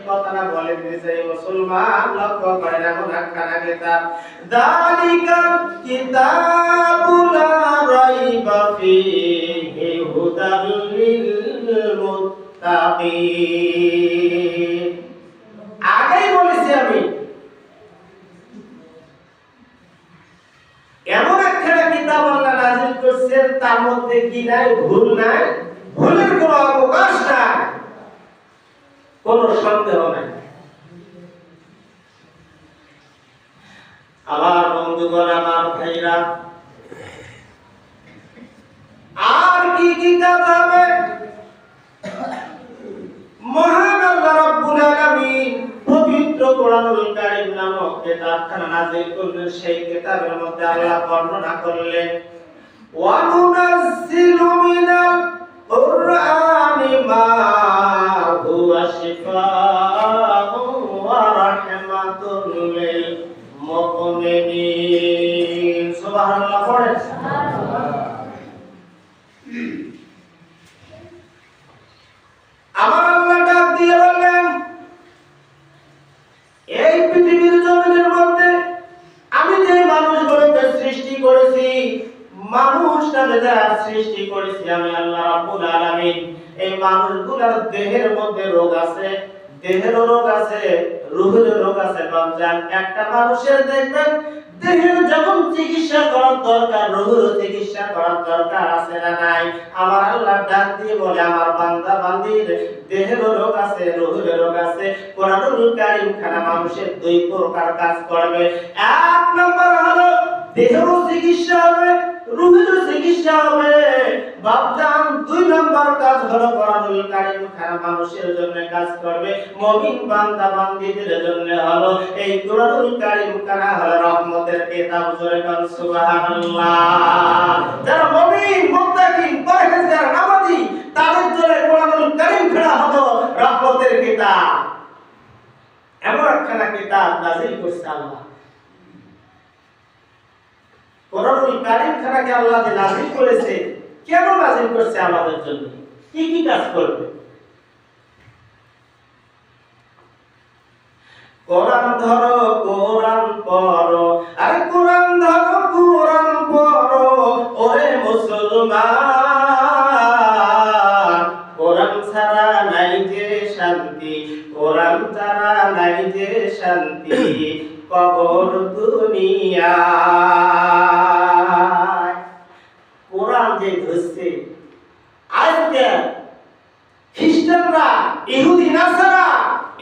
কথাটা বলেন যে মুসলমান লক্ষ্য করেন এমন একখানা কিতাব যালিকা কিতাবুল লা রাইবা ফীহি হুদাল লিল মুত্তাকিন। আগেই বলেছি আমি এমন একখানা কিতাব আল্লাহ নাযিল করেছেন তার মধ্যে কি নাই, ভুল নাই, ভুলের কোনো অবকাশ নাই, কোনো সন্দেহ নাই। আমার বন্ধুগণ, আমার ভাইরা, আর কি কি কাজ হবে? মহান আল্লাহ রাব্বুল আলামিন পবিত্র কোরআনুল কারীম নামক কিতাবখানা নাযিল করলেন। সেই কিতাবের মধ্যে আল্লাহ বর্ণনা করলেন ওয়া নুনাজ্জিলু মিনাল কুরআনি মা হুয়া শিফাউন ওয়া রাহমাতুল লিল মুমিনিন। সুবহানাল্লাহ পড়েন। আমার আল্লাহ ডাক দিয়ে বললেন এই পৃথিবীর জমিনের মধ্যে আমি যে মানুষগুলোকে সৃষ্টি করেছি, মানুষ নামে যারা সৃষ্টি করেছি আমি আল্লাহ রাব্বুল আলামিন, এই মানুষগুলোর দেহের মধ্যে রোগ আছে, দেহেরও রোগ আছে, রূহেরও রোগ আছে। বাপজান, একটা মানুষের দেখবেন দেহের যখন চিকিৎসা করার দরকার, রোগেরও চিকিৎসা করার দরকার আছে না নাই? আমার আল্লাহ ডাক দিয়ে বলে আমার বান্দা বান্দির দেহেরও রোগ আছে, রোগেরও রোগ আছে। কোরআনুল কারীম খানা মানুষের দুই প্রকার কাজ করবে। এক নম্বর হলো দেহেরও চিকিৎসা হবে, রূহেরও চিকিৎসা হবে। বাপজান, দুই নম্বর কাজ হলো কোরআনুল কারীম খানা মানুষের জন্য কাজ করবে, মুমিন বান্দা বান্দীদের জন্য হলো এই কোরআনুল কারীম খানা হলো রহমতের কিতাব। জোরে বল সুবহানাল্লাহ। যারা মুমিন, মুত্তাকিন, পরহেজগার, নামাজি, তাদের জন্য কোরআনুল কারীম খানা হলো রহমতের কিতাব। এমন একখানা কিতাব নাযিল করেছে আল্লাহ। কোরআনুল কারীম খানাকে আল্লাহ যে নাযিল করেছে, কেন নাযিল করেছে? আমাদের জন্য কি কি কাজ করবে? কোরআন ধরো, কোরআন পড়ো, আরে কোরআন ধরো, কোরআন পড়ো, ওরে মুসলমান। কোরআন ছাড়া নাই যে শান্তি, কোরআন ছাড়া নাই যে শান্তি কবর দুনিয়া। কোরআন যে ধরছে আজকে খ্রিস্টানরা, ইহুদি নাসারা